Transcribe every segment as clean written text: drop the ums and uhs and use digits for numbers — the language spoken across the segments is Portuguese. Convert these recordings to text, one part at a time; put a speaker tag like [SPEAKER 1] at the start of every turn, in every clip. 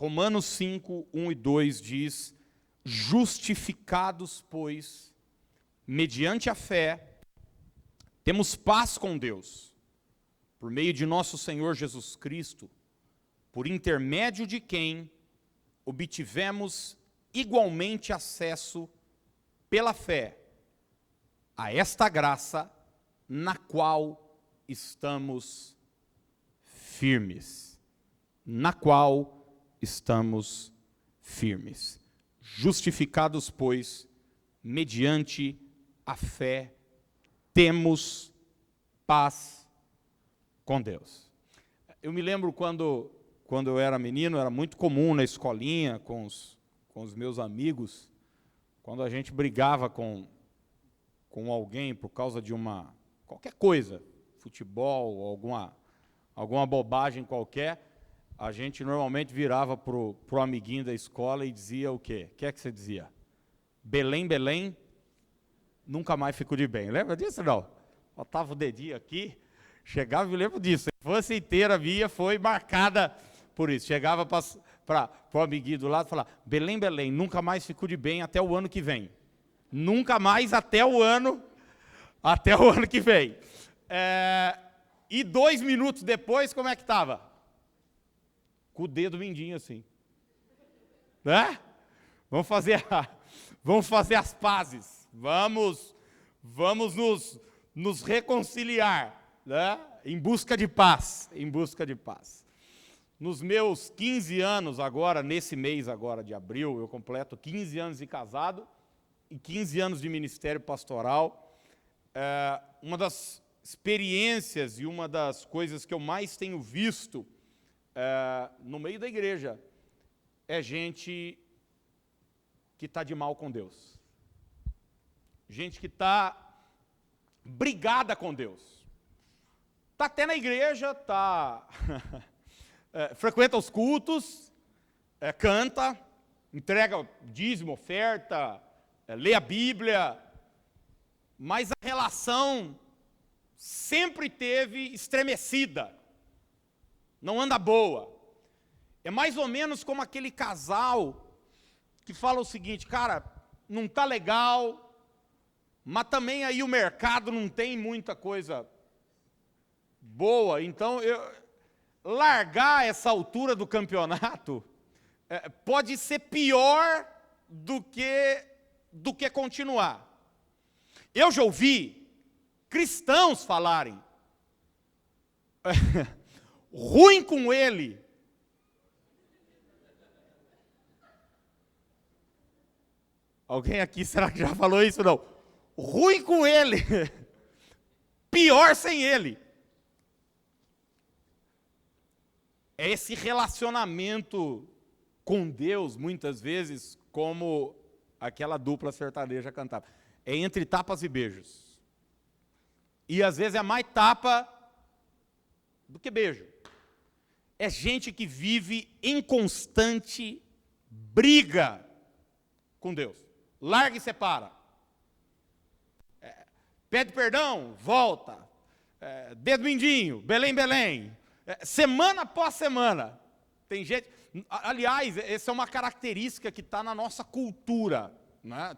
[SPEAKER 1] Romanos 5, 1 e 2 diz: justificados, pois, mediante a fé, temos paz com Deus, por meio de nosso Senhor Jesus Cristo, por intermédio de quem obtivemos igualmente acesso pela fé a esta graça na qual estamos firmes. Na qual estamos firmes. Justificados, pois, mediante a fé, temos paz com Deus. Eu me lembro quando eu era menino, era muito comum na escolinha, com os meus amigos, quando a gente brigava com alguém por causa de qualquer coisa, futebol, alguma bobagem qualquer, a gente normalmente virava pro amiguinho da escola e dizia o quê? O que é que você dizia? Belém, Belém, nunca mais fico de bem. Lembra disso, não? Botava o dedinho aqui, chegava e lembro disso. A infância inteira minha foi marcada por isso. Chegava para o amiguinho do lado e falava: Belém, Belém, nunca mais fico de bem até o ano que vem. Nunca mais até o ano que vem. E 2 minutos depois, como é que estava? Com o dedo mindinho assim. Né? Vamos fazer as pazes. Vamos nos reconciliar, né? Em busca de paz. Nos meus 15 anos agora, nesse mês agora de abril, eu completo 15 anos de casado e 15 anos de ministério pastoral. Uma das experiências e uma das coisas que eu mais tenho visto no meio da igreja é gente que está de mal com Deus. Gente que está brigada com Deus. Está até na igreja, frequenta os cultos, canta, entrega dízimo, oferta, lê a Bíblia, mas a relação sempre teve estremecida, não anda boa. É mais ou menos como aquele casal que fala o seguinte: cara, não está legal, mas também aí o mercado não tem muita coisa boa, então largar essa altura do campeonato pode ser pior do que continuar. Eu já ouvi cristãos falarem: ruim com ele. Alguém aqui será que já falou isso? Não. Ruim com ele. Pior sem ele. É esse relacionamento com Deus, muitas vezes, como aquela dupla sertaneja cantava. É entre tapas e beijos. E às vezes é mais tapa do que beijo. É gente que vive em constante briga com Deus. Larga e separa. Pede perdão, volta. Dedo mindinho, Belém, Belém. Semana após semana. Tem gente... Aliás, essa é uma característica que está na nossa cultura. Né?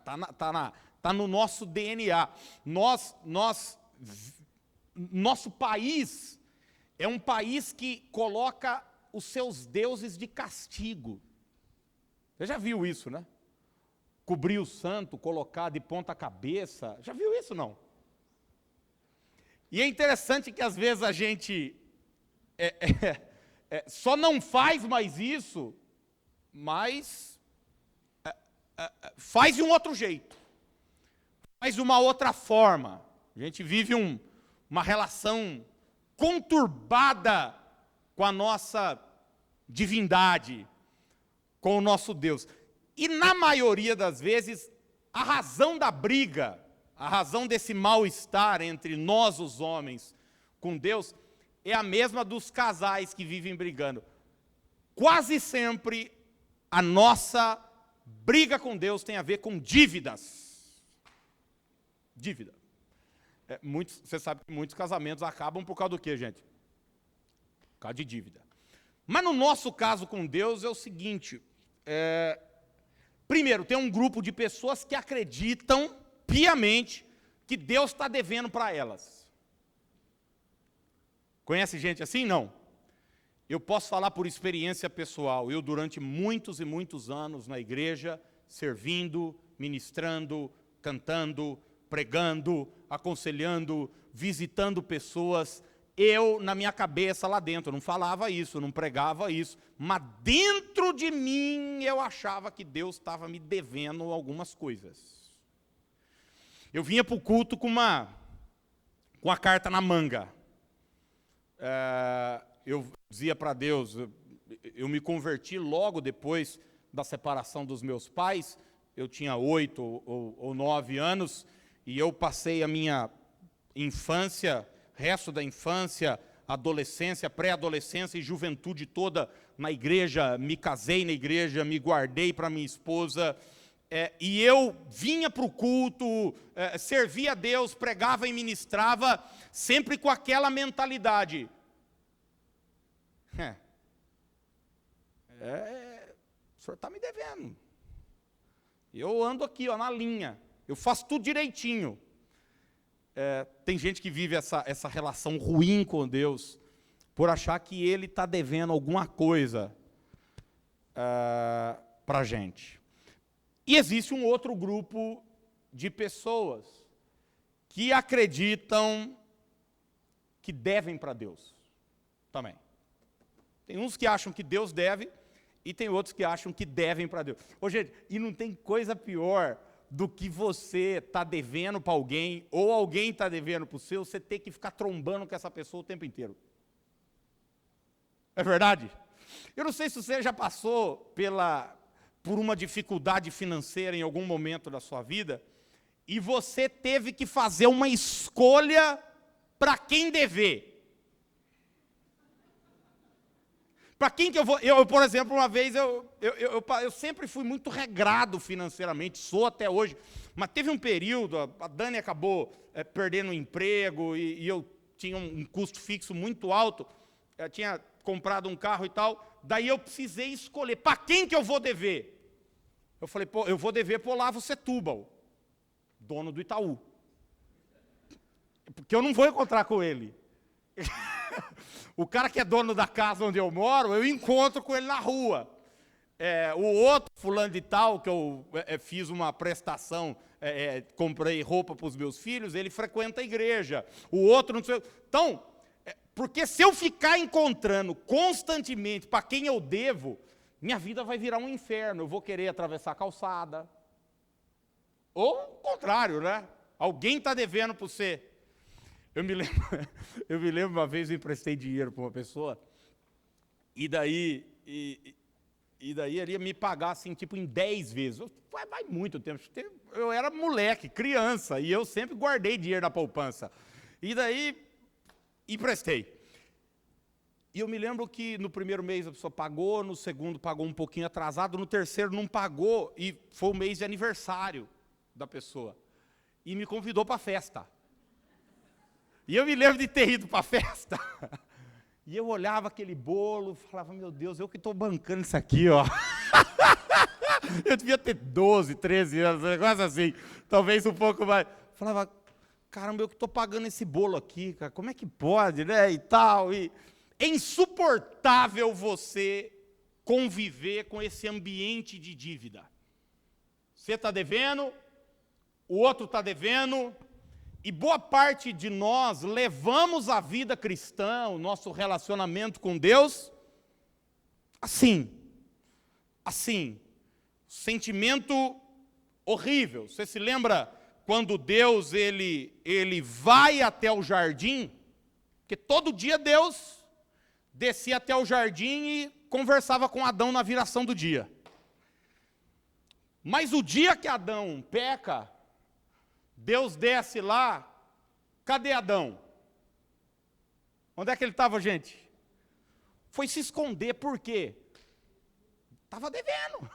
[SPEAKER 1] Tá no nosso DNA. Nosso país é um país que coloca os seus deuses de castigo. Você já viu isso, né? Cobrir o santo, colocar de ponta cabeça. Já viu isso, não? E é interessante que às vezes a gente só não faz mais isso, mas faz de um outro jeito. Faz de uma outra forma. A gente vive uma relação conturbada com a nossa divindade, com o nosso Deus. E na maioria das vezes, a razão da briga, a razão desse mal-estar entre nós, os homens, com Deus, é a mesma dos casais que vivem brigando. Quase sempre, a nossa briga com Deus tem a ver com dívidas. Dívida. Você sabe que muitos casamentos acabam por causa do quê, gente? Por causa de dívida. Mas no nosso caso com Deus é o seguinte, primeiro, tem um grupo de pessoas que acreditam piamente que Deus está devendo para elas. Conhece gente assim? Não. Eu posso falar por experiência pessoal. Eu, durante muitos e muitos anos na igreja, servindo, ministrando, cantando, pregando, aconselhando, visitando pessoas, eu, na minha cabeça lá dentro, não falava isso, não pregava isso, mas dentro de mim eu achava que Deus estava me devendo algumas coisas. Eu vinha para o culto com a carta na manga. Eu dizia para Deus, eu me converti logo depois da separação dos meus pais, eu tinha 8 ou 9 anos, e eu passei a minha infância, resto da infância, adolescência, pré-adolescência e juventude toda na igreja, me casei na igreja, me guardei para minha esposa, e eu vinha para o culto, servia a Deus, pregava e ministrava, sempre com aquela mentalidade. O senhor está me devendo. Eu ando aqui, ó, na linha, eu faço tudo direitinho. Tem gente que vive essa relação ruim com Deus, por achar que Ele está devendo alguma coisa para a gente. E existe um outro grupo de pessoas que acreditam que devem para Deus também. Tem uns que acham que Deus deve e tem outros que acham que devem para Deus. Ô, gente, e não tem coisa pior do que você tá devendo para alguém ou alguém está devendo para o seu, você ter que ficar trombando com essa pessoa o tempo inteiro. É verdade? Eu não sei se você já passou por uma dificuldade financeira em algum momento da sua vida e você teve que fazer uma escolha para quem dever. Para quem que eu vou... Eu, por exemplo, uma vez, eu sempre fui muito regrado financeiramente, sou até hoje, mas teve um período, a Dani acabou perdendo o emprego e eu tinha um custo fixo muito alto, eu tinha comprado um carro e tal, daí eu precisei escolher, para quem que eu vou dever? Eu falei, pô, eu vou dever para o Olavo Setúbal, dono do Itaú, porque eu não vou encontrar com ele. O cara que é dono da casa onde eu moro, eu encontro com ele na rua. O outro, fulano de tal, que eu fiz uma prestação, comprei roupa para os meus filhos, ele frequenta a igreja. O outro, não sei... Então, porque se eu ficar encontrando constantemente para quem eu devo, minha vida vai virar um inferno. Eu vou querer atravessar a calçada. Ou o contrário, né? Alguém está devendo para você. Eu me lembro uma vez eu emprestei dinheiro para uma pessoa, e daí ele ia me pagar assim, tipo, em 10 vezes. Vai muito tempo. Eu era moleque, criança, e eu sempre guardei dinheiro na poupança. E daí, emprestei. E eu me lembro que no primeiro mês a pessoa pagou, no segundo pagou um pouquinho atrasado, no terceiro não pagou, e foi o mês de aniversário da pessoa. E me convidou para a festa. E eu me lembro de ter ido para a festa, e eu olhava aquele bolo, falava, meu Deus, eu que estou bancando isso aqui, ó. Eu devia ter 12, 13 anos, um negócio assim, talvez um pouco mais. Falava, caramba, eu que estou pagando esse bolo aqui, cara, como é que pode, né, e tal. E é insuportável você conviver com esse ambiente de dívida. Você está devendo, o outro está devendo, e boa parte de nós levamos a vida cristã, o nosso relacionamento com Deus, assim, sentimento horrível. Você se lembra quando Deus ele vai até o jardim? Porque todo dia Deus descia até o jardim e conversava com Adão na viração do dia. Mas o dia que Adão peca, Deus desce lá, cadê Adão? Onde é que ele estava, gente? Foi se esconder, por quê? Estava devendo.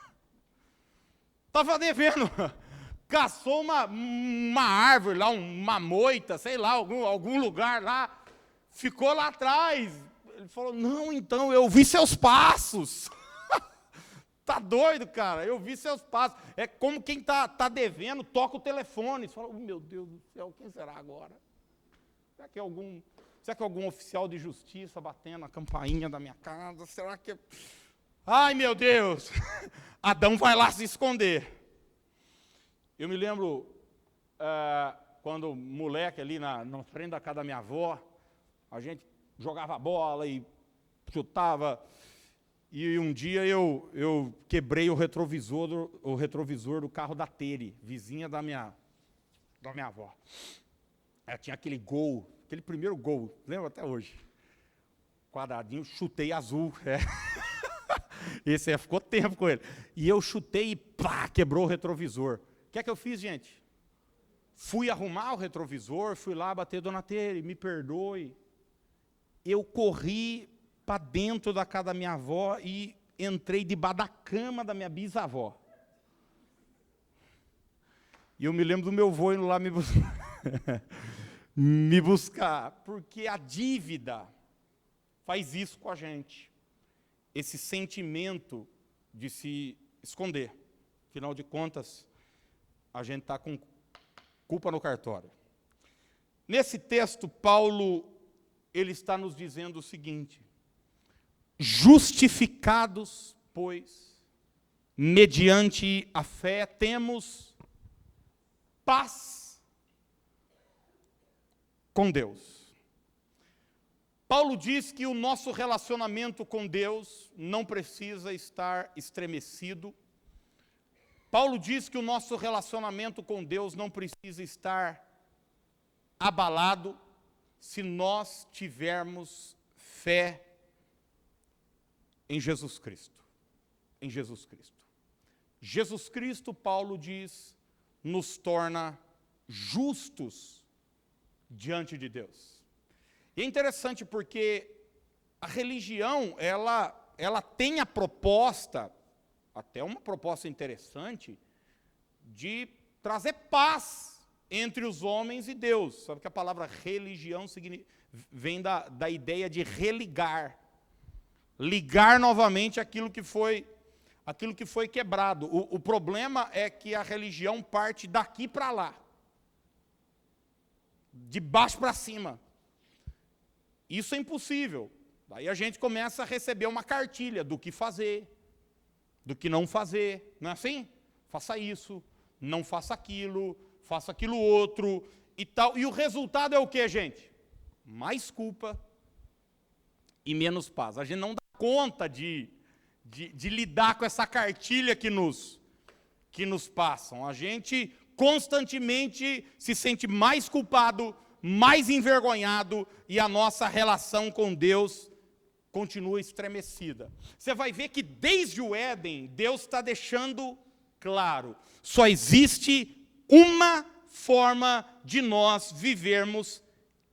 [SPEAKER 1] Caçou uma árvore lá, uma moita, sei lá, algum lugar lá, ficou lá atrás, Ele falou, não, então, eu vi seus passos. Tá doido, cara? Eu vi seus passos. É como quem tá devendo, toca o telefone. Você fala, oh, meu Deus do céu, quem será agora? Será que é algum oficial de justiça batendo a campainha da minha casa? Será que... Ai, meu Deus! Adão vai lá se esconder. Eu me lembro, quando moleque ali na frente da casa da minha avó, a gente jogava bola e chutava. E um dia eu quebrei o retrovisor do carro da Tere, vizinha da minha avó. Ela tinha aquele Gol, aquele primeiro Gol, lembro até hoje. Quadradinho, chutei azul. Esse aí ficou tempo com ele. E eu chutei e pá, quebrou o retrovisor. O que é que eu fiz, gente? Fui arrumar o retrovisor, fui lá bater, dona Tere, me perdoe. Eu corri para dentro da casa da minha avó e entrei debaixo da cama da minha bisavó. E eu me lembro do meu avô indo lá me buscar, porque a dívida faz isso com a gente. Esse sentimento de se esconder. Afinal de contas, a gente está com culpa no cartório. Nesse texto, Paulo, ele está nos dizendo o seguinte: justificados, pois, mediante a fé, temos paz com Deus. Paulo diz que o nosso relacionamento com Deus não precisa estar estremecido. Paulo diz que o nosso relacionamento com Deus não precisa estar abalado se nós tivermos fé em Jesus Cristo. Em Jesus Cristo. Jesus Cristo, Paulo diz, nos torna justos diante de Deus. E é interessante porque a religião, ela tem a proposta, até uma proposta interessante, de trazer paz entre os homens e Deus. Sabe que a palavra religião vem da ideia de religar. Ligar novamente aquilo que foi quebrado. O problema é que a religião parte daqui para lá. De baixo para cima. Isso é impossível. Daí a gente começa a receber uma cartilha do que fazer, do que não fazer. Não é assim? Faça isso, não faça aquilo outro e tal. E o resultado é o quê, gente? Mais culpa e menos paz. A gente não dá conta de lidar com essa cartilha que nos passam. A gente constantemente se sente mais culpado, mais envergonhado, e a nossa relação com Deus continua estremecida. Você vai ver que desde o Éden, Deus está deixando claro, só existe uma forma de nós vivermos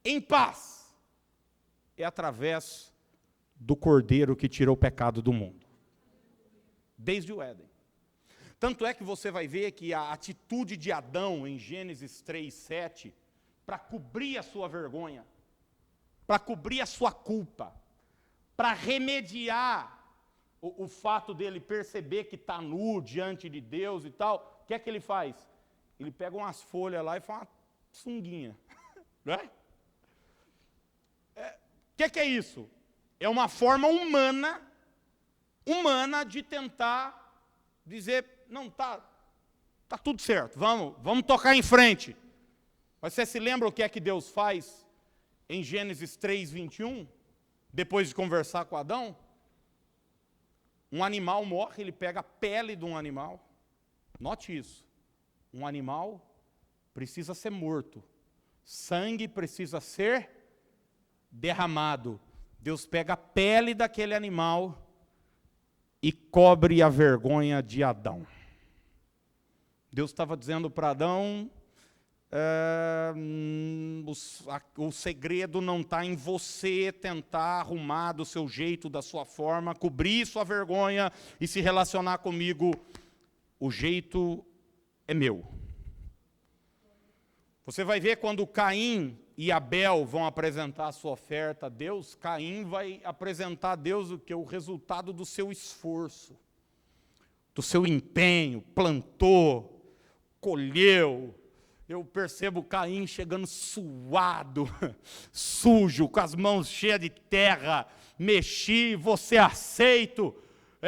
[SPEAKER 1] em paz. É através do Cordeiro que tirou o pecado do mundo. Desde o Éden. Tanto é que você vai ver que a atitude de Adão, em Gênesis 3:7, para cobrir a sua vergonha, para cobrir a sua culpa, para remediar o fato dele perceber que está nu diante de Deus e tal, o que é que ele faz? Ele pega umas folhas lá e faz uma sunguinha. Não é? O que é isso? É uma forma humana de tentar dizer, não, tá tudo certo, vamos tocar em frente. Mas você se lembra o que é que Deus faz em Gênesis 3:21, depois de conversar com Adão? Um animal morre, ele pega a pele de um animal. Note isso. Um animal precisa ser morto. Sangue precisa ser derramado. Deus pega a pele daquele animal e cobre a vergonha de Adão. Deus estava dizendo para Adão, o segredo não está em você tentar arrumar do seu jeito, da sua forma, cobrir sua vergonha e se relacionar comigo. O jeito é meu. Você vai ver quando Caim e Abel vão apresentar a sua oferta a Deus, Caim vai apresentar a Deus o que? O resultado do seu esforço, do seu empenho, plantou, colheu. Eu percebo Caim chegando suado, sujo, com as mãos cheias de terra, mexi, você aceito,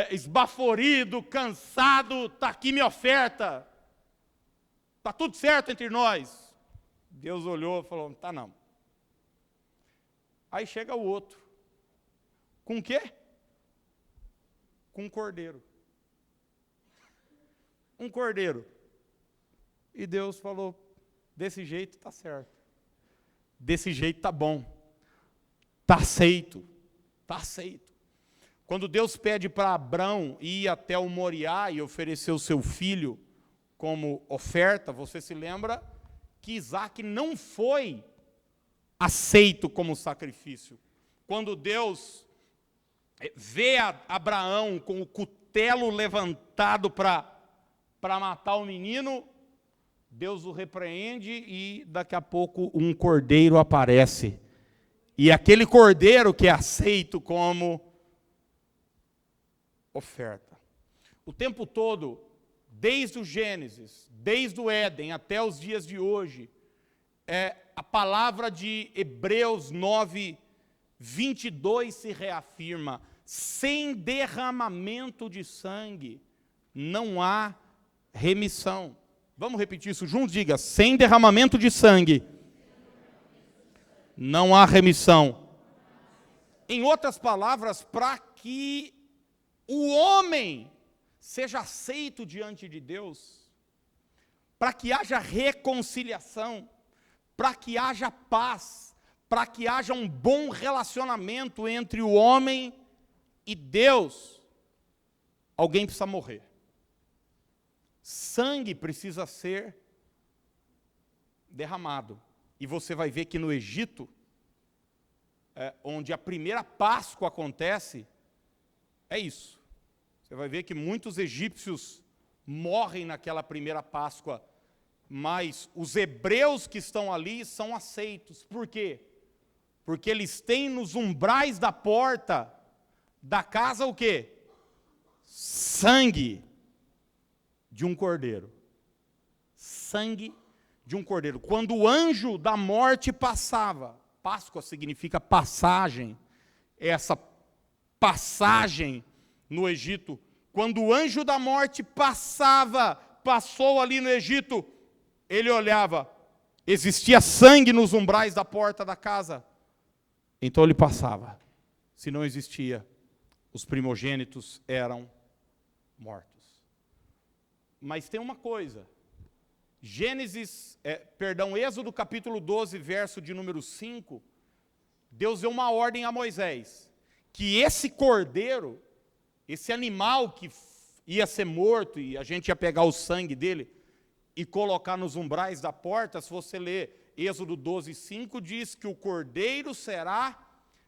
[SPEAKER 1] esbaforido, cansado, está aqui minha oferta, está tudo certo entre nós. Deus olhou e falou, tá não. Aí chega o outro. Com o quê? Com um cordeiro. Um cordeiro. E Deus falou, desse jeito está certo. Desse jeito está bom. Está aceito. Está aceito. Quando Deus pede para Abrão ir até o Moriá e oferecer o seu filho como oferta, você se lembra que Isaac não foi aceito como sacrifício. Quando Deus vê Abraão com o cutelo levantado para matar o menino, Deus o repreende e daqui a pouco um cordeiro aparece. E aquele cordeiro que é aceito como oferta. O tempo todo, desde o Gênesis, desde o Éden até os dias de hoje, a palavra de Hebreus 9, 22 se reafirma: sem derramamento de sangue não há remissão. Vamos repetir isso juntos? Diga, sem derramamento de sangue não há remissão. Em outras palavras, para que o homem seja aceito diante de Deus, para que haja reconciliação, para que haja paz, para que haja um bom relacionamento entre o homem e Deus, alguém precisa morrer. Sangue precisa ser derramado. E você vai ver que no Egito, onde a primeira Páscoa acontece, é isso. Você vai ver que muitos egípcios morrem naquela primeira Páscoa, mas os hebreus que estão ali são aceitos. Por quê? Porque eles têm nos umbrais da porta da casa o quê? Sangue de um cordeiro. Sangue de um cordeiro. Quando o anjo da morte passava, Páscoa significa passagem, essa passagem no Egito, quando o anjo da morte passou ali no Egito, ele olhava, existia sangue nos umbrais da porta da casa, então ele passava. Se não existia, os primogênitos eram mortos. Mas tem uma coisa, Êxodo capítulo 12, verso de número 5, Deus deu uma ordem a Moisés, que esse cordeiro, esse animal que ia ser morto, e a gente ia pegar o sangue dele, e colocar nos umbrais da porta, se você ler Êxodo 12, 5, diz que o cordeiro será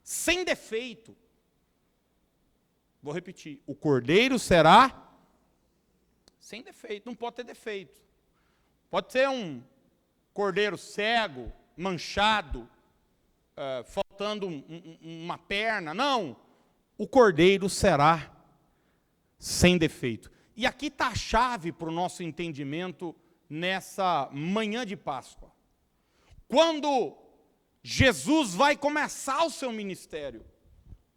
[SPEAKER 1] sem defeito. Vou repetir, o cordeiro será sem defeito, não pode ter defeito. Pode ser um cordeiro cego, manchado, faltando uma perna, não. O cordeiro será sem defeito. E aqui está a chave para o nosso entendimento nessa manhã de Páscoa. Quando Jesus vai começar o seu ministério,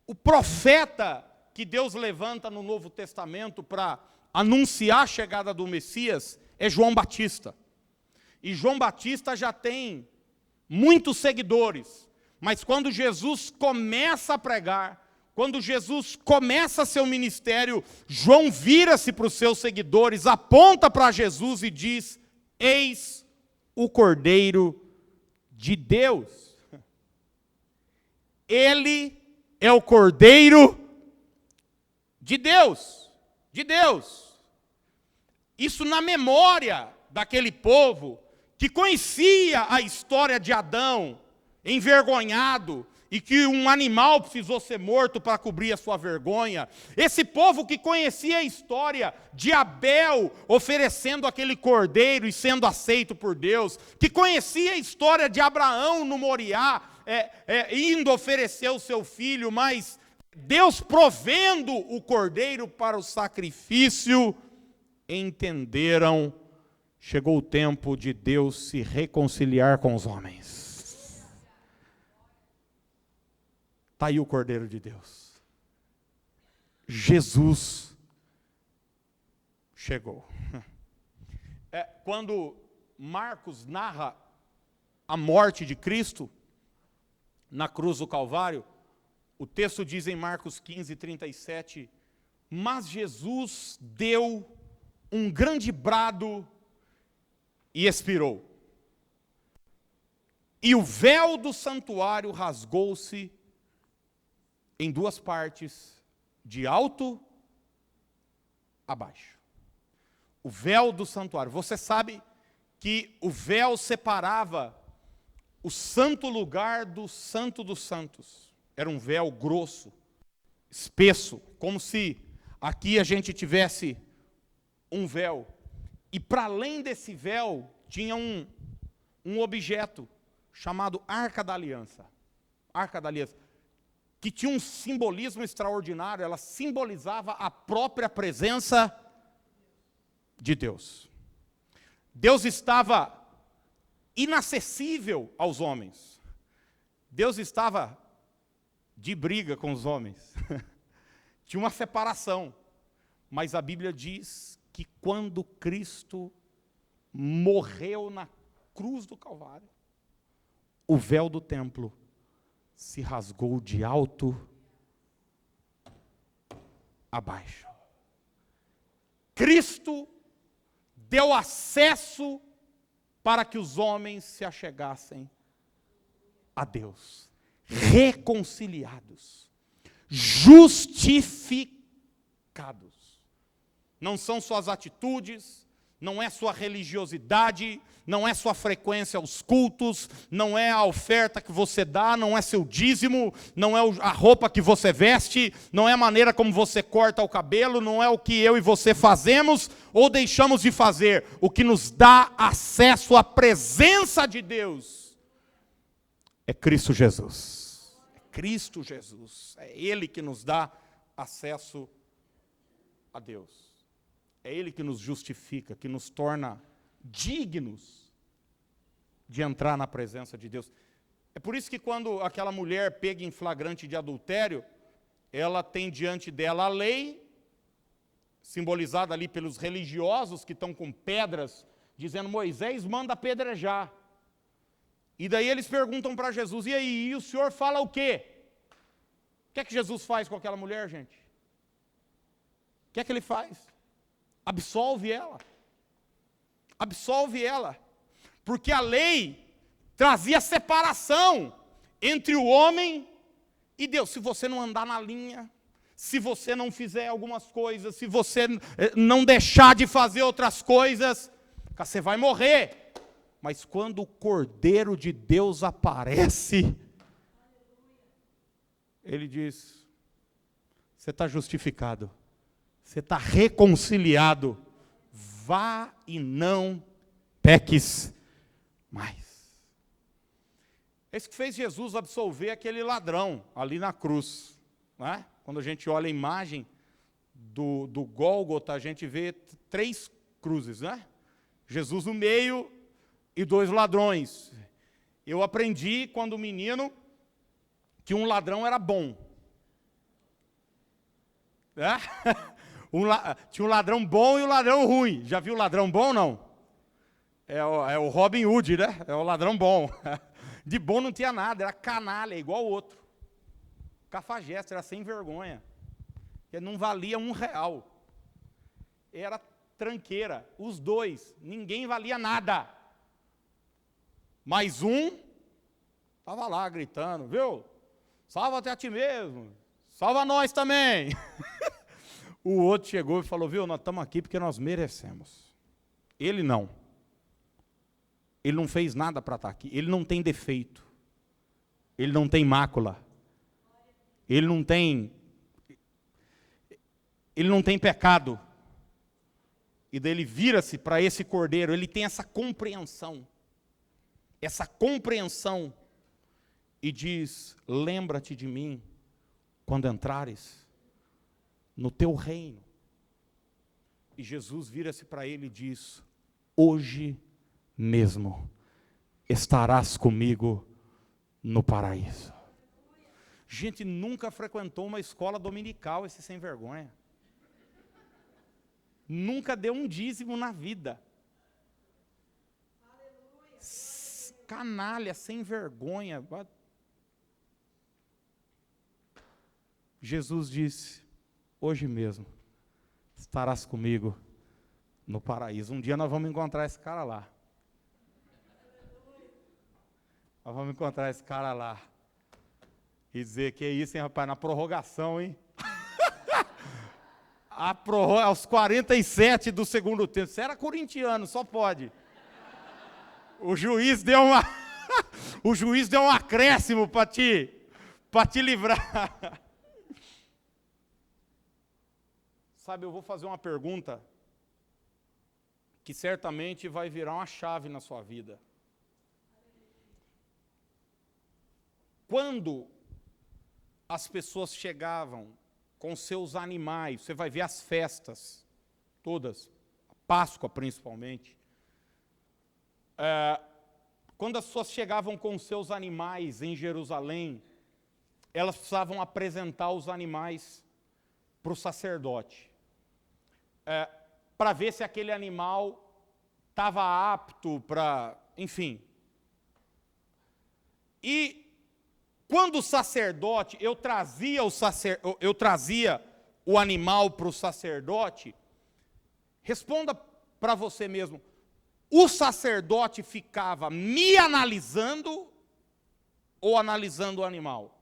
[SPEAKER 1] o profeta que Deus levanta no Novo Testamento para anunciar a chegada do Messias é João Batista. E João Batista já tem muitos seguidores, mas quando Jesus começa a pregar, quando Jesus começa seu ministério, João vira-se para os seus seguidores, aponta para Jesus e diz: eis o Cordeiro de Deus. Ele é o Cordeiro de Deus, de Deus. Isso na memória daquele povo que conhecia a história de Adão, envergonhado, e que um animal precisou ser morto para cobrir a sua vergonha. Esse povo que conhecia a história de Abel oferecendo aquele cordeiro e sendo aceito por Deus, que conhecia a história de Abraão no Moriá, indo oferecer o seu filho, mas Deus provendo o cordeiro para o sacrifício, entenderam, chegou o tempo de Deus se reconciliar com os homens. Está aí o Cordeiro de Deus. Jesus chegou. Quando Marcos narra a morte de Cristo na cruz do Calvário, o texto diz em Marcos 15, 37, mas Jesus deu um grande brado e expirou. E o véu do santuário rasgou-se em duas partes, de alto a baixo. O véu do santuário. Você sabe que o véu separava o santo lugar do santo dos santos. Era um véu grosso, espesso, como se aqui a gente tivesse um véu. E para além desse véu, tinha um objeto chamado Arca da Aliança. Arca da Aliança. Que tinha um simbolismo extraordinário, ela simbolizava a própria presença de Deus. Deus estava inacessível aos homens. Deus estava de briga com os homens. Tinha uma separação. Mas a Bíblia diz que quando Cristo morreu na cruz do Calvário, o véu do templo se rasgou de alto a baixo. Cristo deu acesso para que os homens se achegassem a Deus, reconciliados, justificados. Não são suas atitudes, não é sua religiosidade, não é sua frequência aos cultos, não é a oferta que você dá, não é seu dízimo, não é a roupa que você veste, não é a maneira como você corta o cabelo, não é o que eu e você fazemos ou deixamos de fazer. O que nos dá acesso à presença de Deus é Cristo Jesus. É Cristo Jesus. É Ele que nos dá acesso a Deus. É Ele que nos justifica, que nos torna dignos de entrar na presença de Deus. É por isso que quando aquela mulher pega em flagrante de adultério, ela tem diante dela a lei, simbolizada ali pelos religiosos que estão com pedras, dizendo, Moisés manda apedrejar. E daí eles perguntam para Jesus, e aí, e o senhor fala o quê? O que é que Jesus faz com aquela mulher, gente? O que é que ele faz? Absolve ela. Absolve ela. Porque a lei trazia separação entre o homem e Deus. Se você não andar na linha, se você não fizer algumas coisas, se você não deixar de fazer outras coisas, você vai morrer. Mas quando o Cordeiro de Deus aparece, ele diz, você está justificado. Você está reconciliado, vá e não peques mais. É isso que fez Jesus absolver aquele ladrão ali na cruz. Não é? Quando a gente olha a imagem do Gólgota, a gente vê 3 cruzes, né? Jesus no meio e 2 ladrões. Eu aprendi quando menino que um ladrão era bom. É? Tinha um ladrão bom e um ladrão ruim. Já viu o ladrão bom, não? É o Robin Hood, né? É o ladrão bom. De bom não tinha nada, era canalha, igual o outro. Cafajeste, era sem vergonha. Ele não valia R$1. Era tranqueira, os 2, ninguém valia nada. Mas um estava lá gritando, viu? Salva-te a ti mesmo, salva nós também. O outro chegou e falou, viu, nós estamos aqui porque nós merecemos. Ele não. Ele não fez nada para estar aqui, ele não tem defeito. ele não tem mácula, ele não tem pecado. E daí ele vira-se para esse cordeiro, ele tem essa compreensão, e diz: lembra-te de mim quando entrares no teu reino. E Jesus vira-se para ele e diz: hoje mesmo estarás comigo no paraíso. Gente, nunca frequentou uma escola dominical esse sem vergonha. Nunca deu um dízimo na vida. Canalha, sem vergonha. Jesus disse: hoje mesmo estarás comigo no paraíso. Um dia nós vamos encontrar esse cara lá. Nós vamos encontrar esse cara lá. E dizer: que é isso, hein, rapaz? Na prorrogação, hein? Aos 47 do segundo tempo. Você era corintiano, só pode. O juiz deu um acréscimo para te livrar. Sabe, eu vou fazer uma pergunta que certamente vai virar uma chave na sua vida. Quando as pessoas chegavam com seus animais, você vai ver as festas, todas, a Páscoa principalmente, quando as pessoas chegavam com seus animais em Jerusalém, elas precisavam apresentar os animais para o sacerdote, para ver se aquele animal estava apto para, enfim. E quando o sacerdote, eu trazia o animal para o sacerdote, responda para você mesmo: o sacerdote ficava me analisando ou analisando o animal?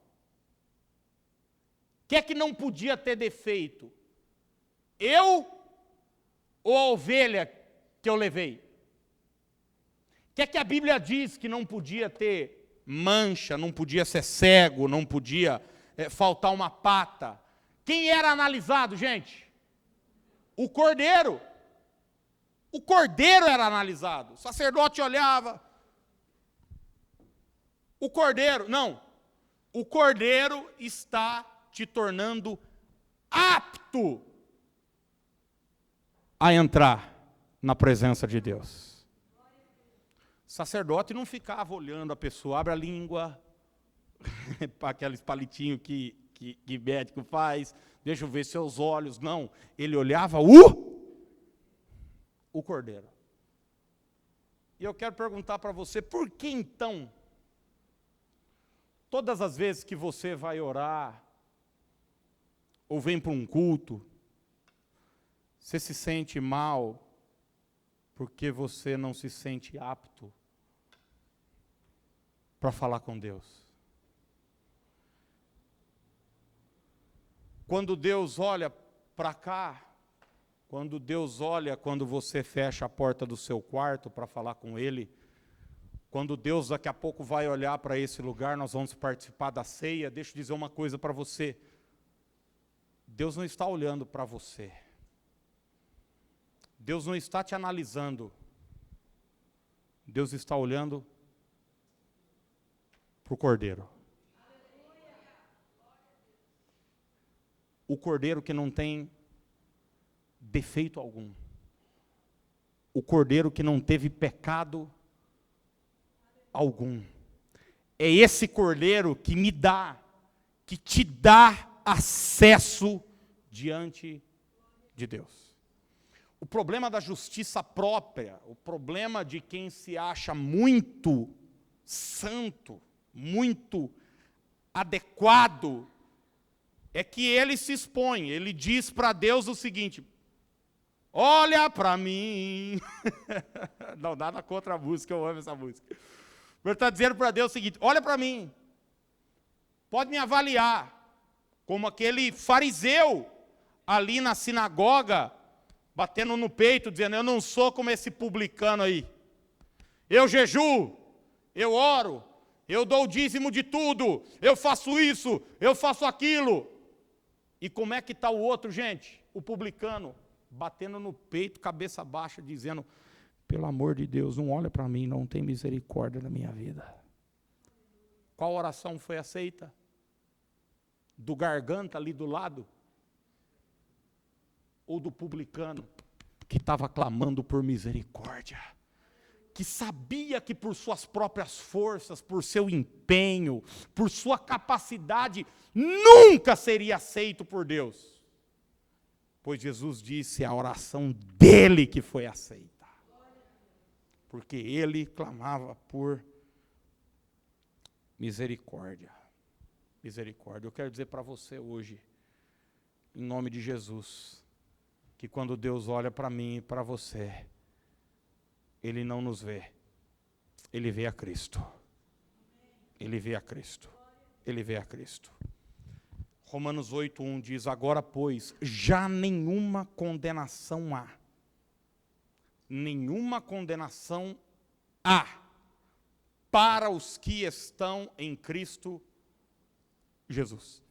[SPEAKER 1] O que é que não podia ter defeito? Eu ou a ovelha que eu levei? O que é que a Bíblia diz que não podia ter mancha, não podia ser cego, não podia faltar uma pata? Quem era analisado, gente? O cordeiro. O cordeiro era analisado. O sacerdote olhava. O cordeiro está te tornando apto a entrar na presença de Deus. O sacerdote não ficava olhando a pessoa, abre a língua, para aqueles palitinhos que médico faz, deixa eu ver seus olhos. Não, ele olhava o cordeiro. E eu quero perguntar para você: por que então, todas as vezes que você vai orar, ou vem para um culto, você se sente mal, porque você não se sente apto para falar com Deus? Quando Deus olha para cá, quando Deus olha quando você fecha a porta do seu quarto para falar com Ele, quando Deus daqui a pouco vai olhar para esse lugar, nós vamos participar da ceia, deixa eu dizer uma coisa para você: Deus não está olhando para você, Deus não está te analisando, Deus está olhando para o cordeiro. O cordeiro que não tem defeito algum. O cordeiro que não teve pecado algum. É esse cordeiro que que te dá acesso diante de Deus. O problema da justiça própria, o problema de quem se acha muito santo, muito adequado, é que ele se expõe, ele diz para Deus o seguinte: olha para mim. Não, nada contra a música, eu amo essa música. Ele está dizendo para Deus o seguinte: olha para mim, pode me avaliar, como aquele fariseu ali na sinagoga, batendo no peito, dizendo: eu não sou como esse publicano aí, eu jejuo, eu oro, eu dou o dízimo de tudo, eu faço isso, eu faço aquilo. E como é que está o outro, gente? O publicano, batendo no peito, cabeça baixa, dizendo, pelo amor de Deus, não olha para mim, não tem misericórdia na minha vida. Qual oração foi aceita? Do garganta ali do lado? Ou do publicano, que estava clamando por misericórdia? Que sabia que por suas próprias forças, por seu empenho, por sua capacidade, nunca seria aceito por Deus. Pois Jesus disse, a oração dele que foi aceita. Porque ele clamava por misericórdia. Misericórdia. Eu quero dizer para você hoje, em nome de Jesus, que quando Deus olha para mim e para você, Ele não nos vê, Ele vê a Cristo. Ele vê a Cristo. Ele vê a Cristo. Romanos 8:1 diz, agora pois, já nenhuma condenação há. Nenhuma condenação há para os que estão em Cristo Jesus.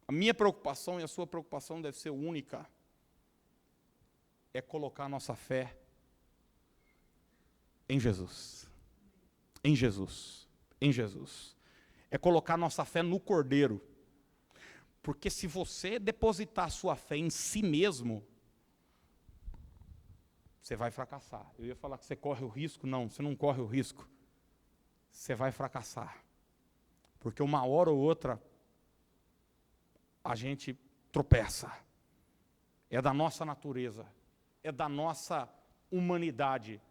[SPEAKER 1] A minha preocupação e a sua preocupação deve ser única. É colocar a nossa fé em Jesus. Em Jesus. Em Jesus. É colocar a nossa fé no Cordeiro. Porque se você depositar a sua fé em si mesmo, você vai fracassar. Eu ia falar que você corre o risco. Não, você não corre o risco. Você vai fracassar. Porque uma hora ou outra, a gente tropeça. É da nossa natureza. É da nossa humanidade.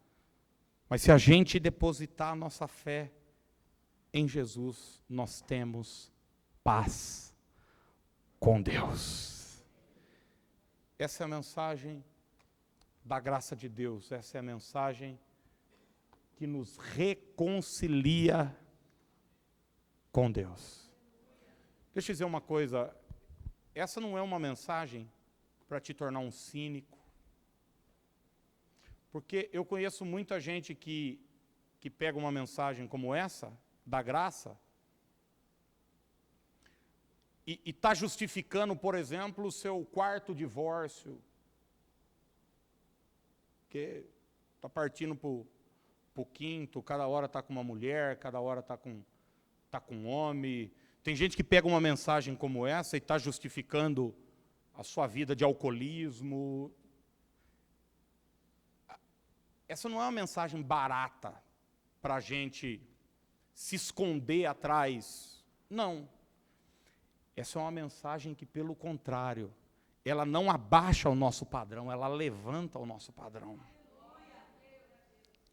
[SPEAKER 1] Mas se a gente depositar a nossa fé em Jesus, nós temos paz com Deus. Essa é a mensagem da graça de Deus. Essa é a mensagem que nos reconcilia com Deus. Deixa eu dizer uma coisa. Essa não é uma mensagem para te tornar um cínico. Porque eu conheço muita gente que pega uma mensagem como essa, da graça, e está justificando, por exemplo, o seu quarto divórcio, que está partindo para o quinto, cada hora está com uma mulher, cada hora está com um homem. Tem gente que pega uma mensagem como essa e está justificando a sua vida de alcoolismo. Essa não é uma mensagem barata para a gente se esconder atrás. Não. Essa é uma mensagem que, pelo contrário, ela não abaixa o nosso padrão, ela levanta o nosso padrão.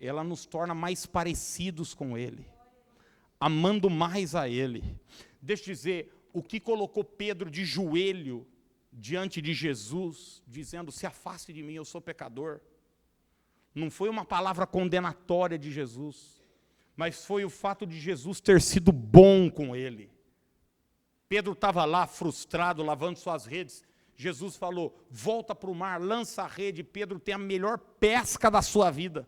[SPEAKER 1] Ela nos torna mais parecidos com Ele, amando mais a Ele. Deixa eu dizer, o que colocou Pedro de joelho diante de Jesus, dizendo, se afaste de mim, eu sou pecador. Não foi uma palavra condenatória de Jesus, mas foi o fato de Jesus ter sido bom com ele. Pedro estava lá frustrado, lavando suas redes. Jesus falou, volta para o mar, lança a rede. Pedro tem a melhor pesca da sua vida.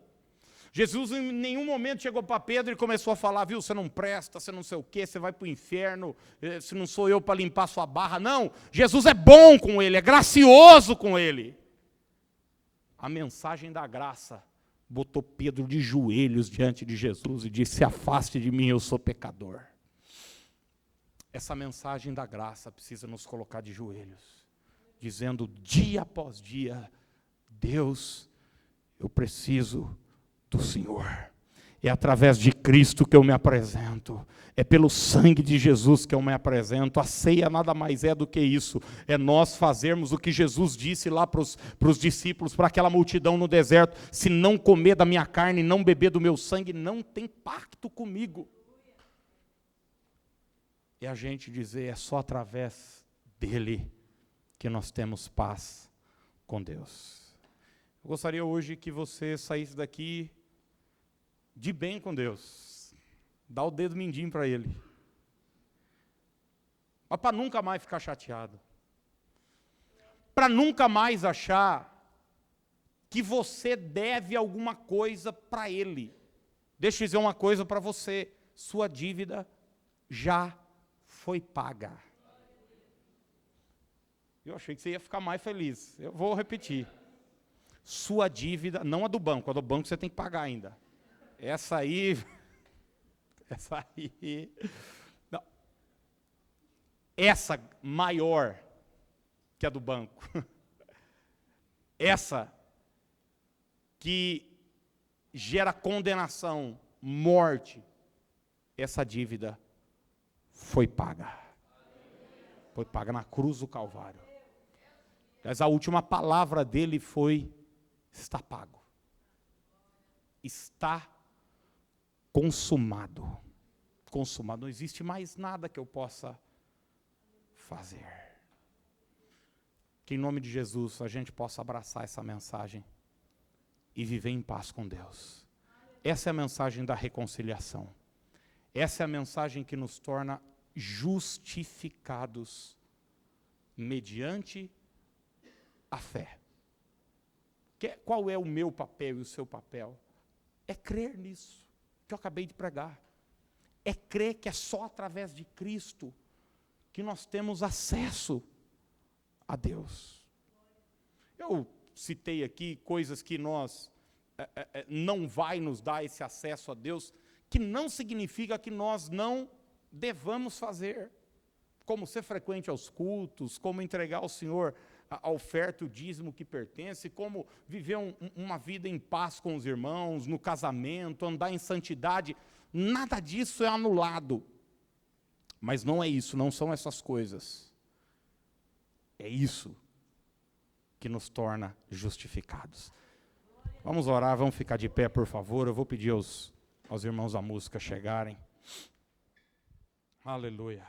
[SPEAKER 1] Jesus em nenhum momento chegou para Pedro e começou a falar, viu, você não presta, você não sei o quê, você vai para o inferno, se não sou eu para limpar sua barra. Não, Jesus é bom com ele, é gracioso com ele. A mensagem da graça botou Pedro de joelhos diante de Jesus e disse, afaste de mim, eu sou pecador. Essa mensagem da graça precisa nos colocar de joelhos, dizendo dia após dia, Deus, eu preciso do Senhor. É através de Cristo que eu me apresento. É pelo sangue de Jesus que eu me apresento. A ceia nada mais é do que isso. É nós fazermos o que Jesus disse lá para os discípulos, para aquela multidão no deserto. Se não comer da minha carne e não beber do meu sangue, não tem pacto comigo. E a gente dizer, é só através dele que nós temos paz com Deus. Eu gostaria hoje que você saísse daqui de bem com Deus. Dá o dedo mindinho para Ele. Mas para nunca mais ficar chateado. Para nunca mais achar que você deve alguma coisa para Ele. Deixa eu dizer uma coisa para você. sua dívida já foi paga. Eu achei que você ia ficar mais feliz. Eu vou repetir. Sua dívida, não a do banco você tem que pagar ainda. Essa aí, não. Essa maior que a do banco. Essa que gera condenação, morte, essa dívida foi paga. Foi paga na cruz do Calvário. Mas a última palavra dele foi: está pago. Está consumado. Consumado. Não existe mais nada que eu possa fazer. Que em nome de Jesus a gente possa abraçar essa mensagem e viver em paz com Deus. Essa é a mensagem da reconciliação. Essa é a mensagem que nos torna justificados mediante a fé. Qual é o meu papel e o seu papel? É crer nisso que eu acabei de pregar. É crer que é só através de Cristo que nós temos acesso a Deus. Eu citei aqui coisas que nós não vai nos dar esse acesso a Deus, que não significa que nós não devamos fazer, como ser frequente aos cultos, como entregar ao Senhor a oferta, o dízimo que pertence, como viver uma vida em paz com os irmãos, no casamento, andar em santidade. Nada disso é anulado. Mas não é isso, não são essas coisas. É isso que nos torna justificados. Vamos orar, vamos ficar de pé, por favor. Eu vou pedir aos irmãos da música chegarem. Aleluia.